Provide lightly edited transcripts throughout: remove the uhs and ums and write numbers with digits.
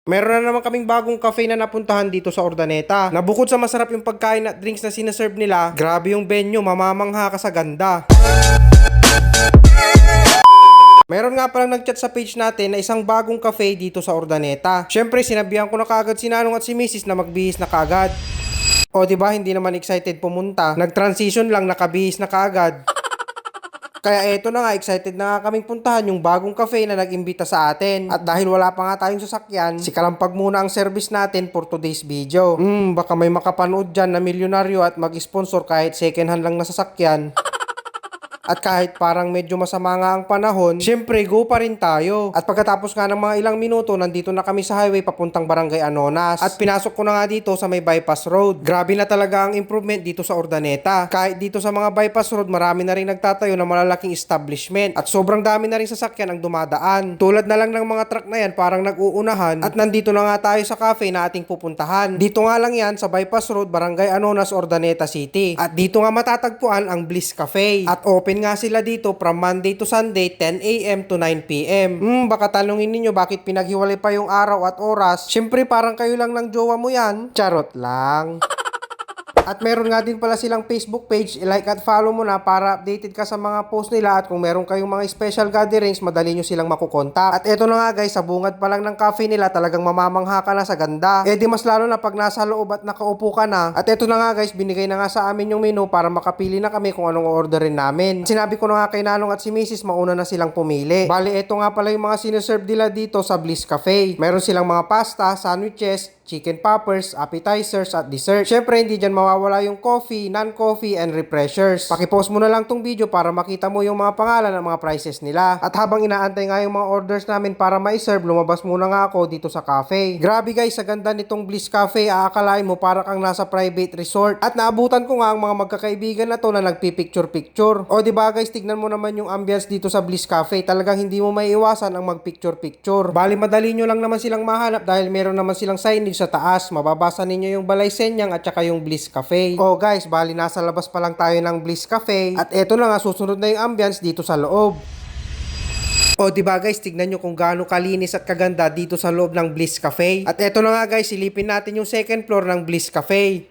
Meron na naman kaming bagong cafe na napuntahan dito sa Urdaneta. Na bukod sa masarap yung pagkain at drinks na sinaserve nila, grabe yung venue, mamamangha ka sa ganda. Meron nga palang nagchat sa page natin na isang bagong cafe dito sa Urdaneta. Syempre, sinabihan ko na kaagad si Nanong at si Mrs. na magbihis na kaagad. O diba, hindi naman excited pumunta. Nag-transition lang, nakabihis na kaagad. Kaya eto na nga, excited na nga kaming puntahan yung bagong cafe na nag-imbita sa atin. At dahil wala pa nga tayong sasakyan, si Kalampag muna ang service natin for today's video. Baka may makapanood dyan na milyonaryo at mag-sponsor kahit second hand lang na sasakyan. At kahit parang medyo masama nga ang panahon, syempre go pa rin tayo. At pagkatapos nga ng mga ilang minuto, nandito na kami sa highway papuntang Barangay Anonas. At pinasok ko na nga dito sa may bypass road. Grabe na talaga ang improvement dito sa Urdaneta. Kahit dito sa mga bypass road, marami na rin nagtatayo ng malalaking establishment. At sobrang dami na rin sasakyan ang dumadaan. Tulad na lang ng mga truck na yan, parang nag-uunahan. At nandito na nga tayo sa cafe na ating pupuntahan. Dito nga lang yan sa bypass road, Barangay Anonas, Urdaneta City. At dito nga matatagpuan ang Bliss Cafe. At open nga sila dito from Monday to Sunday, 10 a.m. to 9 p.m. Baka tanungin ninyo bakit pinaghiwalay pa yung araw at oras. Syempre parang kayo lang ng jowa mo yan. Charot lang. At meron nga din pala silang Facebook page, i-like at follow mo na para updated ka sa mga post nila at kung meron kayong mga special gatherings, madali nyo silang makukontak. At eto na nga guys, sa bungad pa lang ng cafe nila, talagang mamamangha ka na sa ganda. Eh di mas lalo na pag nasa loob at nakaupo ka na. At eto na nga guys, binigay na nga sa amin yung menu para makapili na kami kung anong orderin namin. Sinabi ko na nga kay Nanong at si Mrs. mauna na silang pumili. Bali, eto nga pala yung mga sineserve nila dito sa Bliss Cafe. Meron silang mga pasta, sandwiches, chicken poppers, appetizers at dessert. Syempre hindi dyan mawawala yung coffee, non-coffee and refreshers. Pakipost mo na lang tong video para makita mo yung mga pangalan ng mga prices nila. At habang inaantay nga yung mga orders namin para ma-serve, lumabas muna nga ako dito sa cafe. Grabe guys, sa ganda nitong Bliss Cafe, aakalain mo para kang nasa private resort. At naabutan ko nga ang mga magkakaibigan na to na nagpipicture-picture. O diba guys, tignan mo naman yung ambience dito sa Bliss Cafe. Talagang hindi mo maiiwasan ang magpicture-picture. Bali madali nyo lang naman silang mahanap dahil meron naman silang signage sa taas. Mababasa ninyo yung Balay Senyang at saka yung Bliss Cafe. Oh guys, bali nasa labas pa lang tayo ng Bliss Cafe. At eto na nga, susunod na yung ambience dito sa loob. O diba guys, tignan nyo kung gaano kalinis at kaganda dito sa loob ng Bliss Cafe. At eto na nga guys, silipin natin yung second floor ng Bliss Cafe.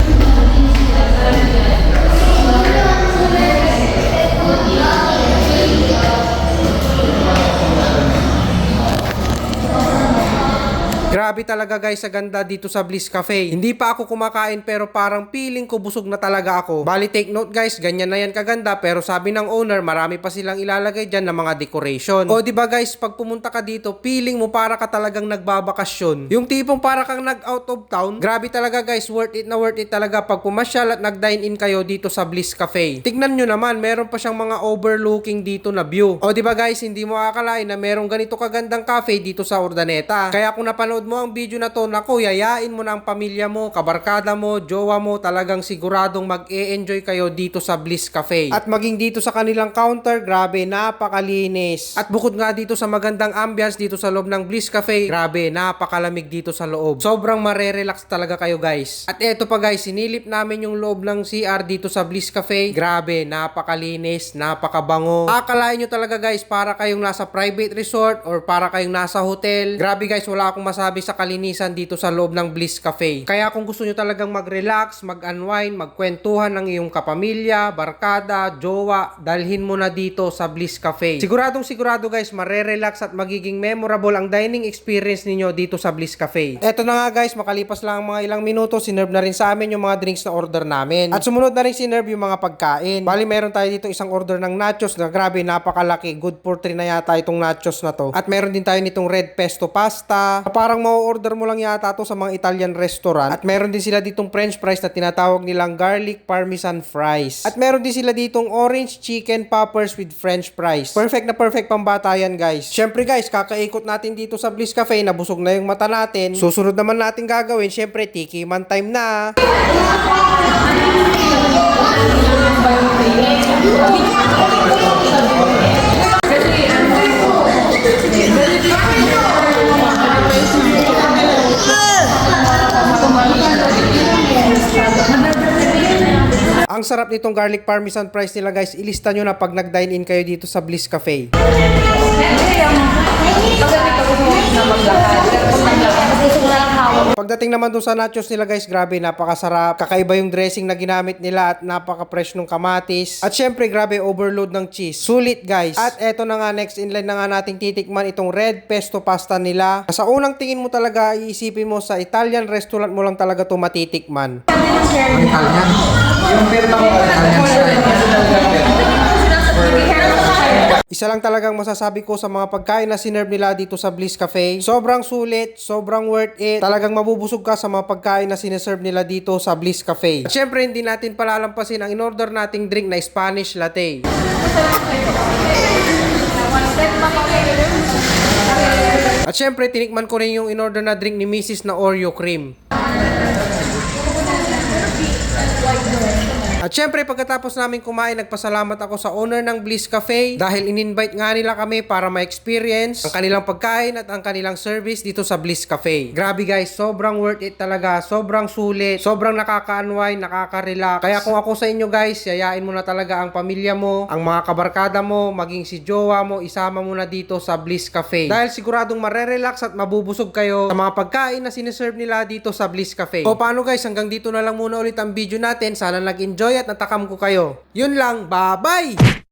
Grabe talaga guys sa ganda dito sa Bliss Cafe. Hindi pa ako kumakain pero parang feeling ko busog na talaga ako. Bali take note guys, ganyan na yan kaganda pero sabi ng owner marami pa silang ilalagay dyan na mga decoration. O diba guys, pag pumunta ka dito, feeling mo para ka talagang nagbabakasyon. Yung tipong para kang nag-out of town. Grabe talaga guys, worth it talaga pag pumasyal at nag-dine in kayo dito sa Bliss Cafe. Tignan nyo naman, meron pa siyang mga overlooking dito na view. O diba guys, hindi mo akalain na merong ganito kagandang cafe dito sa Urdaneta. Kaya kung napanood mo ang video na to, naku, yayain mo na ang pamilya mo, kabarkada mo, jowa mo, talagang siguradong mag-e-enjoy kayo dito sa Bliss Cafe. At maging dito sa kanilang counter, grabe, napakalinis. At bukod nga dito sa magandang ambience dito sa loob ng Bliss Cafe, grabe, napakalamig dito sa loob. Sobrang marerelax talaga kayo guys. At eto pa guys, sinilip namin yung loob ng CR dito sa Bliss Cafe. Grabe, napakalinis, napakabango. Akalain nyo talaga guys, para kayong nasa private resort or para kayong nasa hotel. Grabe guys, wala akong masabi sa kalinisan dito sa loob ng Bliss Cafe. Kaya kung gusto nyo talagang mag-relax, mag-unwind, magkwentuhan ng iyong kapamilya, barkada, jowa, dalhin mo na dito sa Bliss Cafe. Siguradong sigurado guys, marerelax at magiging memorable ang dining experience ninyo dito sa Bliss Cafe. Eto na nga guys, makalipas lang ang mga ilang minuto, sinerve na rin sa amin yung mga drinks na order namin. At sumunod na rin sinerve yung mga pagkain. Bali meron tayo dito isang order ng nachos na grabe, napakalaki. Good for 3 na yata itong nachos na to. At meron din tayo nitong red pesto pasta. Parang ma-order mo lang yata to sa mga Italian restaurant. At meron din sila ditong french fries na tinatawag nilang garlic parmesan fries. At meron din sila ditong orange chicken poppers with french fries. Perfect na perfect pambata yan guys. Syempre guys, kakaikot natin dito sa Bliss Cafe, nabusog na yung mata natin. Susunod naman natin gagawin, syempre tiki man time na. Ang sarap nitong garlic parmesan fries nila guys. Ilista nyo na pag nag-dine in kayo dito sa Bliss Cafe. Pagdating ko na maglakad. Pagdating naman dun sa nachos nila guys, grabe, napakasarap. Kakaiba yung dressing na ginamit nila at napaka-fresh nung kamatis. At syempre, grabe, overload ng cheese. Sulit guys. At eto na nga, next in line na nga nating titikman itong red pesto pasta nila. Sa unang tingin mo talaga, iisipin mo sa Italian restaurant mo lang talaga to matitikman. Ang Italian. Yung firma ko Italian style. Isa lang talagang masasabi ko sa mga pagkain na sinerve nila dito sa Bliss Cafe. Sobrang sulit, sobrang worth it. Talagang mabubusog ka sa mga pagkain na sineserve nila dito sa Bliss Cafe. At syempre, hindi natin palalampasin ang in-order nating drink na Spanish latte. At syempre, tinikman ko rin yung in-order na drink ni Mrs. na Oreo cream. At syempre, pagkatapos namin kumain, nagpasalamat ako sa owner ng Bliss Cafe dahil in-invite nga nila kami para ma-experience ang kanilang pagkain at ang kanilang service dito sa Bliss Cafe. Grabe guys, sobrang worth it talaga, sobrang sulit, sobrang nakaka-unwind, nakaka-relax. Kaya kung ako sa inyo guys, yayain mo na talaga ang pamilya mo, ang mga kabarkada mo, maging si jowa mo, isama mo na dito sa Bliss Cafe. Dahil siguradong marerelax at mabubusog kayo sa mga pagkain na sineserve nila dito sa Bliss Cafe. O paano guys, hanggang dito na lang muna ulit ang video natin. Sana nag-enjoy at natakam ko kayo. Yun lang, bye-bye!